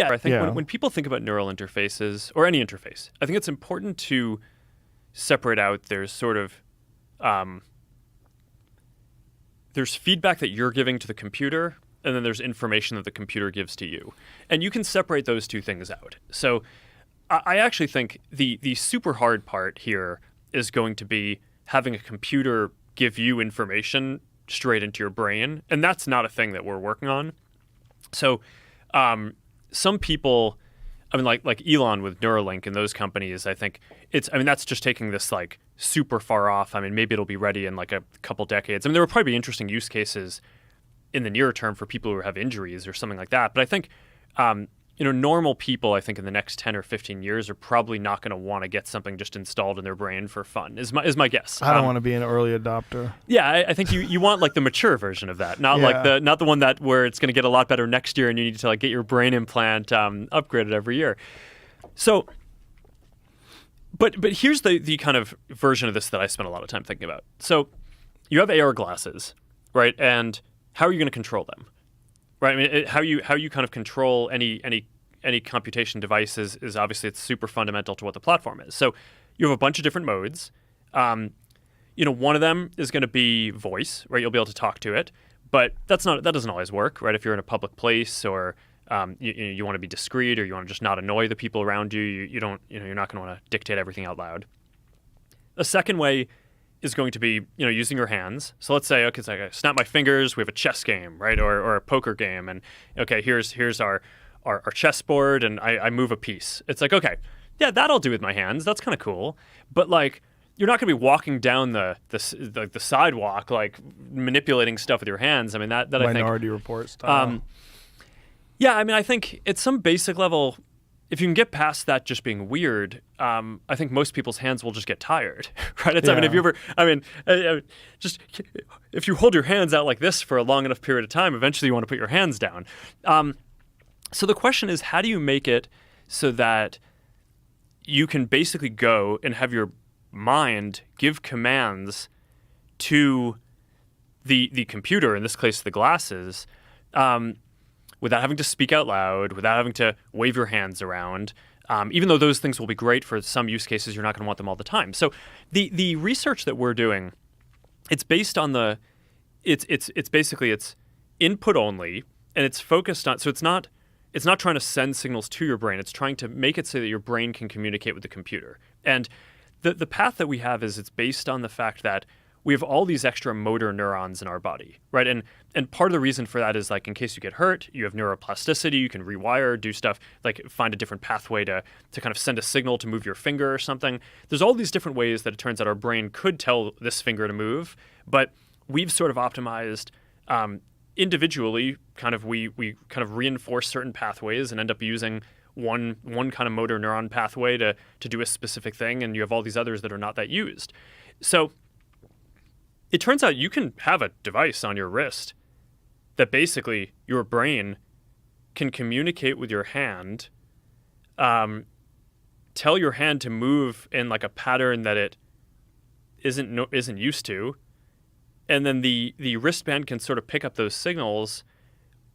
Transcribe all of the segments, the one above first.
Yeah, I think Yeah. when people think about neural interfaces or any interface, I think it's important to separate out there's sort of there's feedback that you're giving to the computer, and then there's information that the computer gives to you. And you can separate those two things out. So I actually think the super hard part here is going to be having a computer give you information straight into your brain. And that's not a thing that we're working on. So some people, I mean, like Elon with Neuralink and those companies, I think that's just taking this like super far off. I mean, maybe it'll be ready in like a couple decades. I mean, there will probably be interesting use cases in the near term for people who have injuries or something like that. But I think, normal people, I think in the next 10 or 15 years are probably not going to want to get something just installed in their brain for fun, is my guess. I don't want to be an early adopter. Yeah, I think you want like the mature version of that, not not the one that where it's going to get a lot better next year and you need to like get your brain implant upgraded every year. So, but here's the kind of version of this that I spent a lot of time thinking about. So, you have AR glasses, right? And how are you going to control them? Right. I mean, how you kind of control any computation devices is obviously it's super fundamental to what the platform is. So you have a bunch of different modes. One of them is going to be voice, right? You'll be able to talk to it, but that doesn't always work, right? If you're in a public place or you want to be discreet or you want to just not annoy the people around you, you're not going to want to dictate everything out loud. A second way is going to be, using your hands. So let's say, okay, it's like I snap my fingers, we have a chess game, right? Or a poker game. And okay, here's our chessboard and I move a piece. It's like, okay, yeah, that'll do with my hands. That's kind of cool. But like, you're not going to be walking down the sidewalk, like manipulating stuff with your hands. I mean, that Minority Report style. Yeah, I mean, I think at some basic level, if you can get past that just being weird, I think most people's hands will just get tired, right? I mean, just if you hold your hands out like this for a long enough period of time, eventually you want to put your hands down. So the question is, how do you make it so that you can basically go and have your mind give commands to the computer, in this case the glasses, without having to speak out loud, without having to wave your hands around, even though those things will be great for some use cases, you're not going to want them all the time. So the research that we're doing, it's based on it's basically input only, and it's focused on, so it's not trying to send signals to your brain. It's trying to make it so that your brain can communicate with the computer. And the path that we have is it's based on the fact that we have all these extra motor neurons in our body, right? And part of the reason for that is like in case you get hurt, you have neuroplasticity, you can rewire, do stuff, like find a different pathway to kind of send a signal to move your finger or something. There's all these different ways that it turns out our brain could tell this finger to move, but we've sort of optimized individually, kind of we kind of reinforce certain pathways and end up using one kind of motor neuron pathway to do a specific thing, and you have all these others that are not that used. So it turns out you can have a device on your wrist that basically your brain can communicate with your hand, tell your hand to move in like a pattern that it isn't used to, and then the wristband can sort of pick up those signals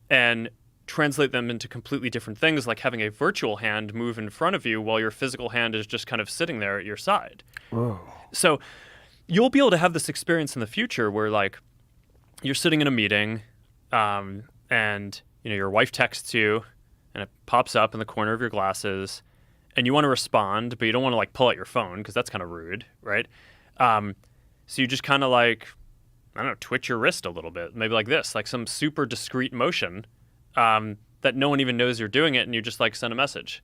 and translate them into completely different things, like having a virtual hand move in front of you while your physical hand is just kind of sitting there at your side. Whoa. So you'll be able to have this experience in the future where like you're sitting in a meeting and your wife texts you and it pops up in the corner of your glasses and you want to respond, but you don't want to like pull out your phone because that's kind of rude, right? So you just kind of like, I don't know, twitch your wrist a little bit, maybe like this, like some super discreet motion that no one even knows you're doing it, and you just like send a message.